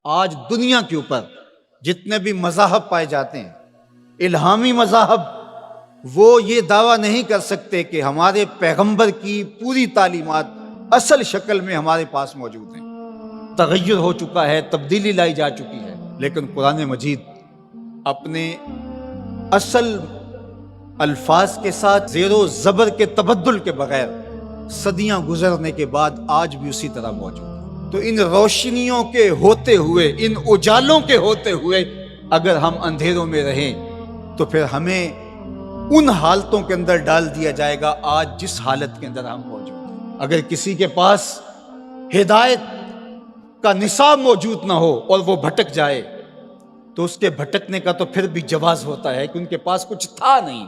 آج دنیا کے اوپر جتنے بھی مذاہب پائے جاتے ہیں، الہامی مذاہب، وہ یہ دعویٰ نہیں کر سکتے کہ ہمارے پیغمبر کی پوری تعلیمات اصل شکل میں ہمارے پاس موجود ہیں۔ تغیر ہو چکا ہے، تبدیلی لائی جا چکی ہے، لیکن قرآن مجید اپنے اصل الفاظ کے ساتھ زیر و زبر کے تبدل کے بغیر صدیاں گزرنے کے بعد آج بھی اسی طرح موجود ہے۔ تو ان روشنیوں کے ہوتے ہوئے، ان اجالوں کے ہوتے ہوئے اگر ہم اندھیروں میں رہیں تو پھر ہمیں ان حالتوں کے اندر ڈال دیا جائے گا آج جس حالت کے اندر ہم موجود ہیں۔ اگر کسی کے پاس ہدایت کا نصاب موجود نہ ہو اور وہ بھٹک جائے تو اس کے بھٹکنے کا تو پھر بھی جواز ہوتا ہے کہ ان کے پاس کچھ تھا نہیں،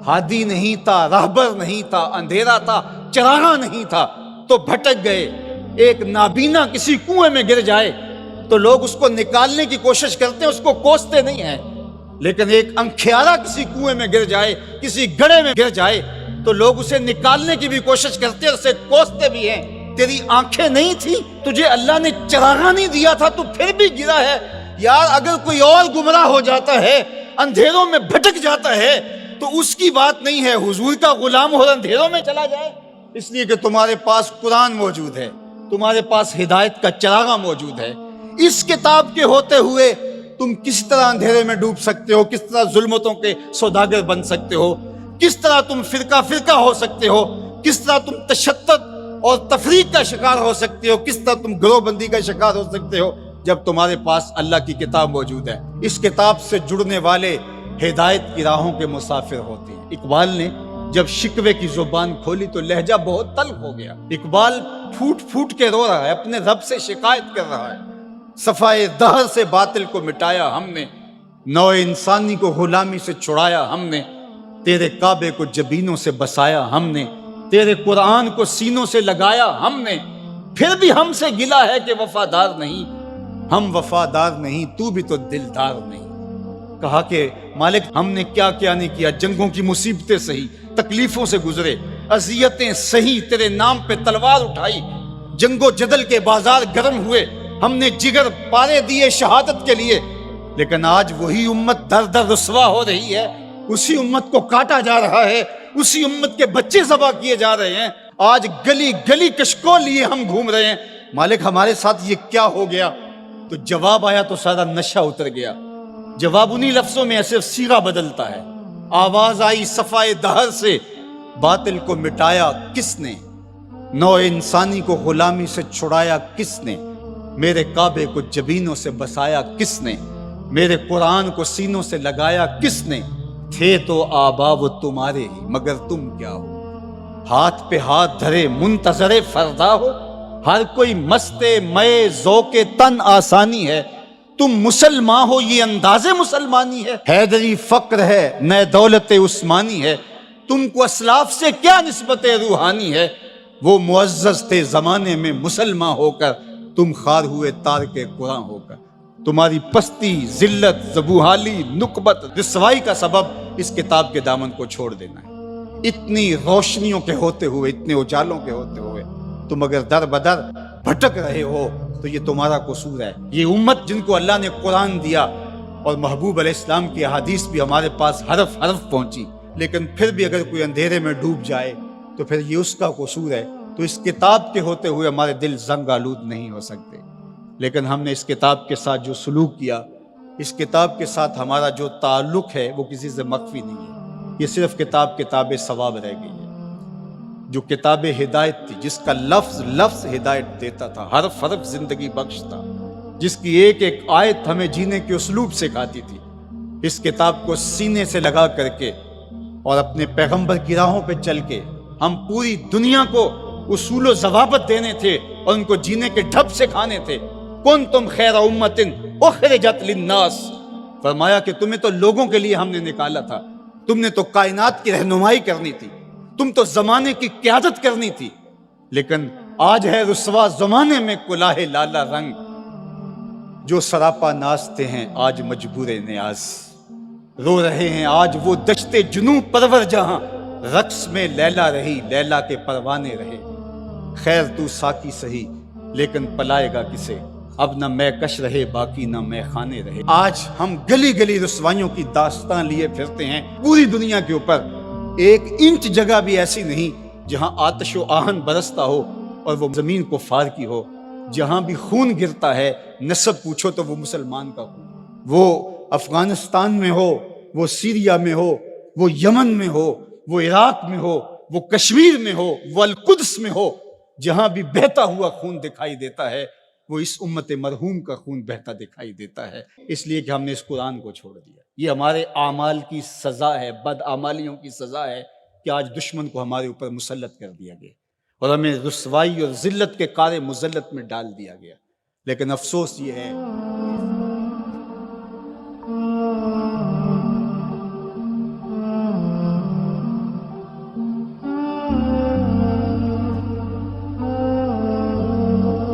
ہادی نہیں تھا، راہبر نہیں تھا، اندھیرا تھا، چراغاں نہیں تھا، تو بھٹک گئے۔ ایک نابینا کسی کنویں میں گر جائے تو لوگ اس کو نکالنے کی کوشش کرتے ہیں، اس کو کوستے نہیں ہیں، لیکن ایک انکھیارا کسی کنویں میں گر جائے، کسی گڑھے میں گر جائے تو لوگ اسے نکالنے کی بھی کوشش کرتے ہیں، اسے کوستے بھی ہیں۔ تیری آنکھیں نہیں تھی، تجھے اللہ نے چراغاں نہیں دیا تھا، تو پھر بھی گرا ہے۔ یار اگر کوئی اور گمراہ ہو جاتا ہے، اندھیروں میں بھٹک جاتا ہے، تو اس کی بات نہیں ہے حضور کا غلام اور اندھیروں میں چلا جائے، اس لیے کہ تمہارے پاس قرآن موجود ہے، تمہارے پاس ہدایت کا چراغاں موجود ہے۔ اس کتاب کے ہوتے ہوئے تم کس طرح اندھیرے میں ڈوب سکتے ہو، کس طرح ظلمتوں کے سوداگر بن سکتے ہو، کس طرح تم فرقہ فرقہ ہو سکتے ہو، کس طرح تم تشدد اور تفریق کا شکار ہو سکتے ہو، کس طرح تم گروہ بندی کا شکار ہو سکتے ہو جب تمہارے پاس اللہ کی کتاب موجود ہے۔ اس کتاب سے جڑنے والے ہدایت کی راہوں کے مسافر ہوتے ہیں۔ اقبال نے جب شکوے کی زبان کھولی تو لہجہ بہت تلخ ہو گیا۔ اقبال پھوٹ پھوٹ کے رو رہا ہے، اپنے رب سے شکایت کر رہا ہے۔ صفائے دہر سے باطل کو مٹایا ہم نے، نوع انسانی کو غلامی سے چھڑایا ہم نے، تیرے کعبے کو جبینوں سے بسایا ہم نے، تیرے قرآن کو سینوں سے لگایا ہم نے، پھر بھی ہم سے گلا ہے کہ وفادار نہیں، ہم وفادار نہیں، تو بھی تو دلدار نہیں۔ کہا کہ مالک ہم نے کیا کیا نہیں کیا، جنگوں کی مصیبتیں سہی، تکلیفوں سے گزرے، اذیتیں سہی، تیرے نام پہ تلوار اٹھائی، جنگ و جدل کے بازار گرم ہوئے، ہم نے جگر پارے دیے شہادت کے لیے، لیکن آج وہی امت در در رسوا ہو رہی ہے، اسی امت کو کاٹا جا رہا ہے، اسی امت کے بچے ذبح کیے جا رہے ہیں، آج گلی گلی کشکول لیے ہم گھوم رہے ہیں، مالک ہمارے ساتھ یہ کیا ہو گیا؟ تو جواب آیا تو سارا نشہ اتر گیا۔ جواب انہی لفظوں میں صرف صیغہ بدلتا ہے۔ آواز آئی صفائے دہر سے، باطل کو مٹایا کس نے، نوع انسانی کو غلامی سے چھڑایا کس نے، میرے کعبے کو جبینوں سے بسایا کس نے، میرے قرآن کو سینوں سے لگایا کس نے، تھے تو آبا وہ تمہارے ہی مگر تم کیا ہو، ہاتھ پہ ہاتھ دھرے منتظر فردا ہو، ہر کوئی مستے مئے ذوق تن آسانی ہے، تم مسلمان ہو یہ انداز مسلمانی ہے، حیدری فقر ہے نئے دولت عثمانی ہے، تم کو اسلاف سے کیا نسبت روحانی ہے، وہ معزز تھے زمانے میں مسلمان ہو کر، تم خار ہوئے تارک قرآن ہو کر، تمہاری پستی ذلت زبوحالی نکبت رسوائی کا سبب اس کتاب کے دامن کو چھوڑ دینا ہے۔ اتنی روشنیوں کے ہوتے ہوئے، اتنے اجالوں کے ہوتے ہوئے تم اگر در بدر بھٹک رہے ہو تو یہ تمہارا قصور ہے۔ یہ امت جن کو اللہ نے قرآن دیا اور محبوب علیہ السلام کی احادیث بھی ہمارے پاس حرف حرف پہنچی، لیکن پھر بھی اگر کوئی اندھیرے میں ڈوب جائے تو پھر یہ اس کا قصور ہے۔ تو اس کتاب کے ہوتے ہوئے ہمارے دل زنگ آلود نہیں ہو سکتے، لیکن ہم نے اس کتاب کے ساتھ جو سلوک کیا، اس کتاب کے ساتھ ہمارا جو تعلق ہے وہ کسی سے مخفی نہیں ہے۔ یہ صرف کتاب ثواب رہ گئی ہے، جو کتاب ہدایت تھی، جس کا لفظ لفظ ہدایت دیتا تھا، حرف حرف زندگی بخش تھا، جس کی ایک ایک آیت ہمیں جینے کے اسلوب سکھاتی تھی، اس کتاب کو سینے سے لگا کر کے اور اپنے پیغمبر کی راہوں پہ چل کے ہم پوری دنیا کو اصول و ضوابط دینے تھے اور ان کو جینے کے ڈھب سکھانے تھے۔ کنتم خیر امت اخرجت للناس، فرمایا کہ تمہیں تو لوگوں کے لیے ہم نے نکالا تھا، تم نے تو کائنات کی رہنمائی کرنی تھی، تم تو زمانے کی قیادت کرنی تھی، لیکن آج ہے رسوا زمانے میں کلاہ لالا رنگ، جو سراپا نازتے ہیں آج مجبور نیاز، رو رہے ہیں آج وہ دشت جنوب پرور جہاں، رقص میں لیلا رہی لیلا کے پروانے رہے، خیر تو ساکی سہی لیکن پلائے گا کسے، اب نہ میں کش رہے باقی نہ میں خانے رہے۔ آج ہم گلی گلی رسوائیوں کی داستان لیے پھرتے ہیں پوری دنیا کے اوپر، ایک انچ جگہ بھی ایسی نہیں جہاں آتش و آہن برستا ہو اور وہ زمین کفار کی ہو۔ جہاں بھی خون گرتا ہے نسب پوچھو تو وہ مسلمان کا خون، وہ افغانستان میں ہو، وہ سیریا میں ہو، وہ یمن میں ہو، وہ عراق میں ہو، وہ کشمیر میں ہو، وہ القدس میں ہو، جہاں بھی بہتا ہوا خون دکھائی دیتا ہے وہ اس امت مرحوم کا خون بہتا دکھائی دیتا ہے، اس لیے کہ ہم نے اس قرآن کو چھوڑ دیا۔ یہ ہمارے اعمال کی سزا ہے، بد اعمالیوں کی سزا ہے کہ آج دشمن کو ہمارے اوپر مسلط کر دیا گیا اور ہمیں رسوائی اور ذلت کے قعر مذلت میں ڈال دیا گیا۔ لیکن افسوس یہ ہے